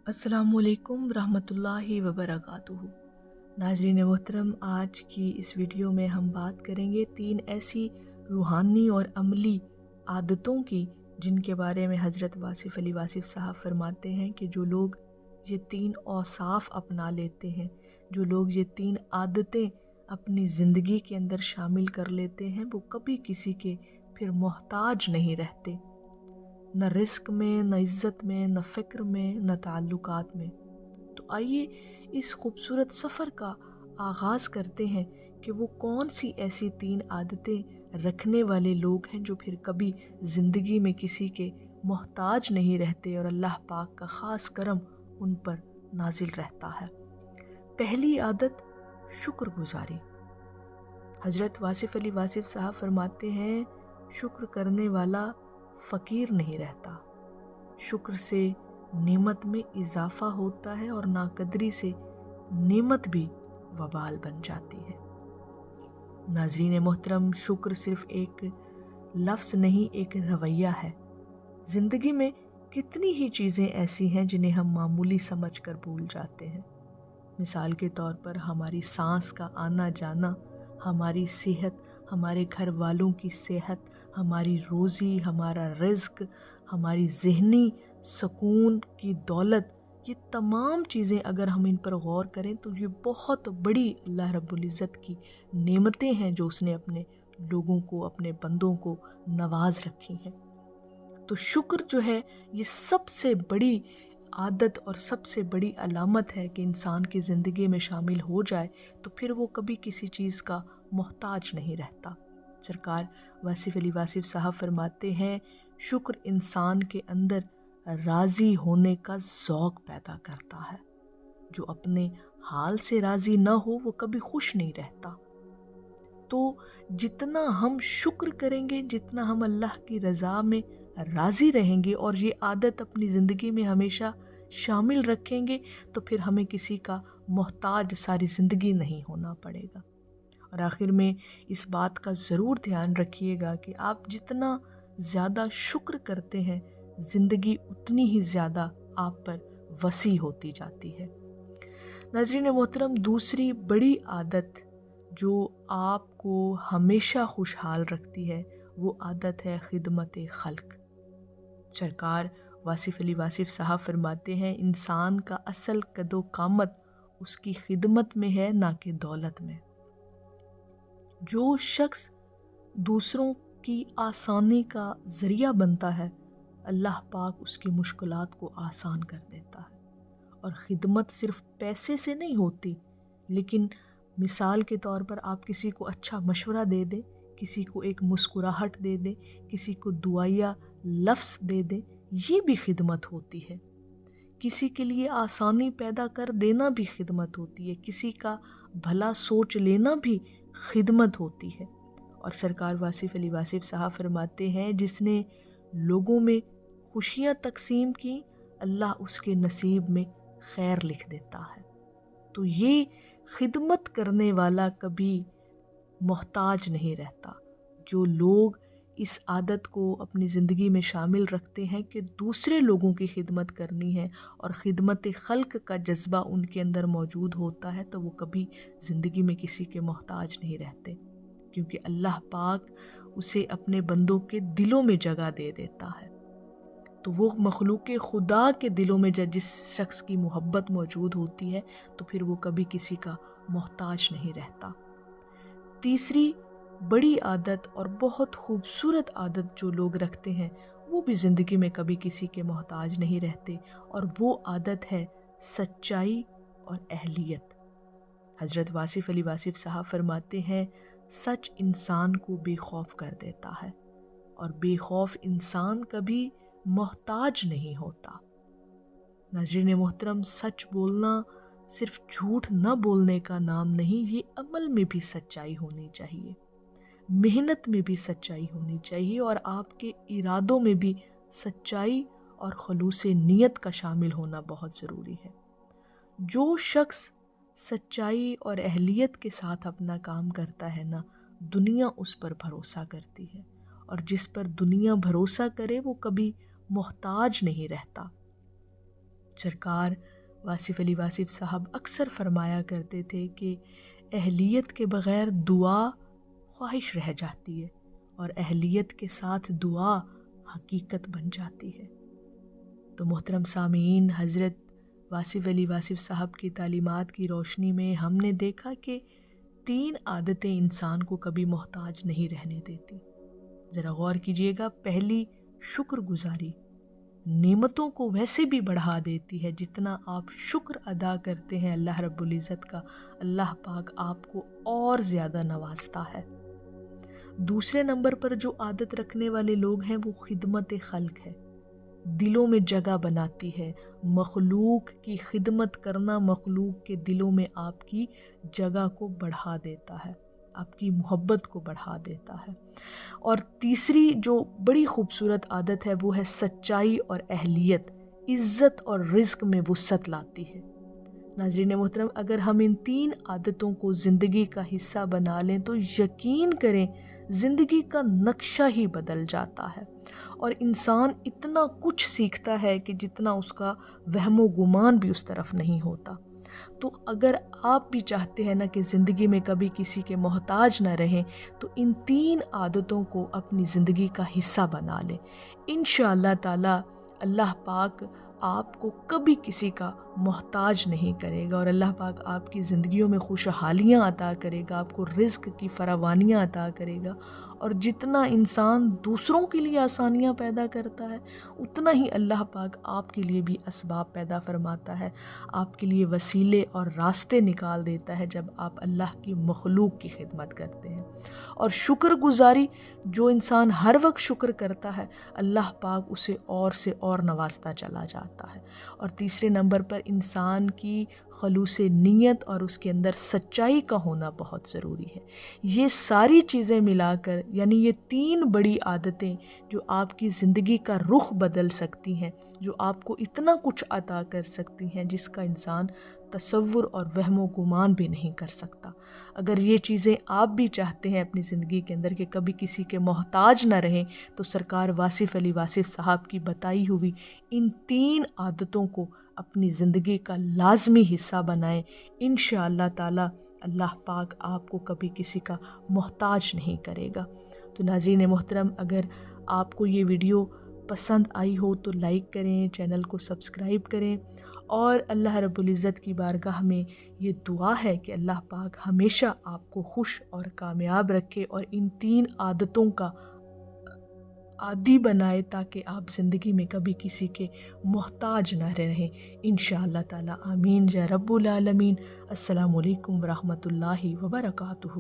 अस्सलामु अलैकुम रहमतुल्लाहि व बरकातुहू। नाज़रीन मोहतरम, आज की इस वीडियो में हम बात करेंगे 3 ऐसी रूहानी और अमली आदतों की जिनके बारे में हज़रत वासिफ़ अली वासिफ़ साहब फरमाते हैं कि जो लोग ये 3 औसाफ अपना लेते हैं, जो लोग ये 3 आदतें अपनी ज़िंदगी के अंदर शामिल कर लेते हैं, वो कभी किसी के फिर मोहताज नहीं रहते, न रिस्क में, न इज़्ज़त में, न फ़िक्र में, न ताल्लुकात में। तो आइए इस खूबसूरत सफ़र का आगाज़ करते हैं कि वो कौन सी ऐसी 3 आदतें रखने वाले लोग हैं जो फिर कभी ज़िंदगी में किसी के मोहताज नहीं रहते और अल्लाह पाक का ख़ास करम उन पर नाजिल रहता है। पहली आदत, शुक्रगुज़ारी। हज़रत वासिफ़ अली वासिफ़ साहब फरमाते हैं, शुक्र करने वाला फ़कीर नहीं रहता। शुक्र से नेमत में इजाफ़ा होता है और नाकदरी से नेमत भी वबाल बन जाती है। नाज़रीन मोहतरम, शुक्र सिर्फ़ एक लफ्ज़ नहीं, एक रवैया है। ज़िंदगी में कितनी ही चीज़ें ऐसी हैं जिन्हें हम मामूली समझ कर भूल जाते हैं। मिसाल के तौर पर हमारी सांस का आना जाना, हमारी सेहत, हमारे घर वालों की सेहत, हमारी रोज़ी, हमारा रिज़्क, हमारी ज़हनी सुकून की दौलत, ये तमाम चीज़ें अगर हम इन पर गौर करें तो ये बहुत बड़ी अल्लाह रब्बुल इज़्ज़त की नेमतें हैं जो उसने अपने लोगों को, अपने बंदों को नवाज रखी हैं। तो शुक्र जो है ये सबसे बड़ी आदत और सबसे बड़ी अलामत है कि इंसान की ज़िंदगी में शामिल हो जाए तो फिर वो कभी किसी चीज़ का मोहताज नहीं रहता। सरकार वासिफ़ अली वासिफ़ साहब फरमाते हैं, शुक्र इंसान के अंदर राज़ी होने का ज़ौक़ पैदा करता है। जो अपने हाल से राज़ी ना हो वो कभी खुश नहीं रहता। तो जितना हम शुक्र करेंगे, जितना हम अल्लाह की रज़ा में राज़ी रहेंगे और ये आदत अपनी ज़िंदगी में हमेशा शामिल रखेंगे तो फिर हमें किसी का मोहताज सारी ज़िंदगी नहीं होना पड़ेगा। और आखिर में इस बात का ज़रूर ध्यान रखिएगा कि आप जितना ज़्यादा शुक्र करते हैं, ज़िंदगी उतनी ही ज़्यादा आप पर वसी होती जाती है। नाज़रीन मोहतरम, दूसरी बड़ी आदत जो आपको हमेशा खुशहाल रखती है वो आदत है खिदमत खल्क। सरकार वासिफ़ अली वासिफ़ साहब फरमाते हैं, इंसान का असल कदो कामत उसकी खिदमत में है, ना कि दौलत में। जो शख्स दूसरों की आसानी का ज़रिया बनता है, अल्लाह पाक उसकी मुश्किलात को आसान कर देता है। और ख़िदमत सिर्फ़ पैसे से नहीं होती, लेकिन मिसाल के तौर पर आप किसी को अच्छा मशवरा दे दें, किसी को एक मुस्कुराहट दे दें, किसी को दुआया लफ्ज़ दे दें, ये भी खिदमत होती है। किसी के लिए आसानी पैदा कर देना भी खिदमत होती है, किसी का भला सोच लेना भी खिदमत होती है। और सरकार वासिफ़ अली वासिफ़ साहब फरमाते हैं, जिसने लोगों में खुशियाँ तकसीम की, अल्लाह उसके नसीब में खैर लिख देता है। तो ये खिदमत करने वाला कभी मोहताज नहीं रहता। जो लोग इस आदत को अपनी ज़िंदगी में शामिल रखते हैं कि दूसरे लोगों की खिदमत करनी है और ख़िदमत खल्क का जज्बा उनके अंदर मौजूद होता है, तो वो कभी ज़िंदगी में किसी के मोहताज नहीं रहते, क्योंकि अल्लाह पाक उसे अपने बंदों के दिलों में जगह दे देता है। तो वो मखलूक खुदा के दिलों में जिस शख्स की मोहब्बत मौजूद होती है तो फिर वो कभी किसी का मोहताज नहीं रहता। तीसरी बड़ी आदत और बहुत खूबसूरत आदत जो लोग रखते हैं वो भी ज़िंदगी में कभी किसी के मोहताज नहीं रहते, और वो आदत है सच्चाई और अहलियत। हज़रत वासिफ़ अली वासिफ़ साहब फरमाते हैं, सच इंसान को बेखौफ कर देता है और बेखौफ इंसान कभी मोहताज नहीं होता। नाज़रीन मोहतरम, सच बोलना सिर्फ झूठ न बोलने का नाम नहीं, ये अमल में भी सच्चाई होनी चाहिए, मेहनत में भी सच्चाई होनी चाहिए और आपके इरादों में भी सच्चाई और खलूस नीयत का शामिल होना बहुत ज़रूरी है। जो शख्स सच्चाई और अहलियत के साथ अपना काम करता है ना, दुनिया उस पर भरोसा करती है, और जिस पर दुनिया भरोसा करे वो कभी मोहताज नहीं रहता। سرکار واصف علی واصف صاحب اکثر فرمایا کرتے تھے کہ اہلیت کے بغیر دعا خواہش رہ جاتی ہے اور اہلیت کے ساتھ دعا حقیقت بن جاتی ہے۔ تو محترم سامعین، حضرت واصف علی واصف صاحب کی تعلیمات کی روشنی میں ہم نے دیکھا کہ 3 عادتیں انسان کو کبھی محتاج نہیں رہنے دیتی۔ ذرا غور کیجئے گا۔ پہلی، شکر گزاری نعمتوں کو ویسے بھی بڑھا دیتی ہے، جتنا آپ شکر ادا کرتے ہیں اللہ رب العزت کا، اللہ پاک آپ کو اور زیادہ نوازتا ہے۔ دوسرے نمبر پر جو عادت رکھنے والے لوگ ہیں وہ خدمت خلق ہے، دلوں میں جگہ بناتی ہے۔ مخلوق کی خدمت کرنا مخلوق کے دلوں میں آپ کی جگہ کو بڑھا دیتا ہے، آپ کی محبت کو بڑھا دیتا ہے۔ اور تیسری جو بڑی خوبصورت عادت ہے وہ ہے سچائی اور اہلیت، عزت اور رزق میں وسعت لاتی ہے۔ ناظرین محترم، اگر ہم ان 3 عادتوں کو زندگی کا حصہ بنا لیں تو یقین کریں زندگی کا نقشہ ہی بدل جاتا ہے، اور انسان اتنا کچھ سیکھتا ہے کہ جتنا اس کا وہم و گمان بھی اس طرف نہیں ہوتا۔ تو اگر آپ بھی چاہتے ہیں نا کہ زندگی میں کبھی کسی کے محتاج نہ رہیں، تو ان 3 عادتوں کو اپنی زندگی کا حصہ بنا لیں۔ انشاءاللہ تعالی اللہ پاک آپ کو کبھی کسی کا محتاج نہیں کرے گا، اور اللہ پاک آپ کی زندگیوں میں خوشحالیاں عطا کرے گا، آپ کو رزق کی فراوانیاں عطا کرے گا۔ اور جتنا انسان دوسروں کے لیے آسانیاں پیدا کرتا ہے، اتنا ہی اللہ پاک آپ کے لیے بھی اسباب پیدا فرماتا ہے، آپ کے لیے وسیلے اور راستے نکال دیتا ہے جب آپ اللہ کی مخلوق کی خدمت کرتے ہیں۔ اور شکر گزاری، جو انسان ہر وقت شکر کرتا ہے، اللہ پاک اسے اور سے اور نوازتا چلا جاتا ہے۔ اور تیسرے نمبر پر انسان کی خلوص نیت اور اس کے اندر سچائی کا ہونا بہت ضروری ہے۔ یہ ساری چیزیں ملا کر، یعنی یہ 3 بڑی عادتیں جو آپ کی زندگی کا رخ بدل سکتی ہیں، جو آپ کو اتنا کچھ عطا کر سکتی ہیں جس کا انسان تصور اور وہم و گمان بھی نہیں کر سکتا۔ اگر یہ چیزیں آپ بھی چاہتے ہیں اپنی زندگی کے اندر کہ کبھی کسی کے محتاج نہ رہیں، تو سرکار واصف علی واصف صاحب کی بتائی ہوئی ان 3 عادتوں کو اپنی زندگی کا لازمی حصہ بنائیں۔ انشاءاللہ تعالی اللہ پاک آپ کو کبھی کسی کا محتاج نہیں کرے گا۔ تو ناظرین محترم، اگر آپ کو یہ ویڈیو پسند آئی ہو تو لائک کریں، چینل کو سبسکرائب کریں، اور اللہ رب العزت کی بارگاہ میں یہ دعا ہے کہ اللہ پاک ہمیشہ آپ کو خوش اور کامیاب رکھے اور ان 3 عادتوں کا عادی بنائے، تاکہ آپ زندگی میں کبھی کسی کے محتاج نہ رہیں۔ انشاءاللہ تعالی آمین یا رب العالمین۔ السلام علیکم ورحمۃ اللہ وبرکاتہ۔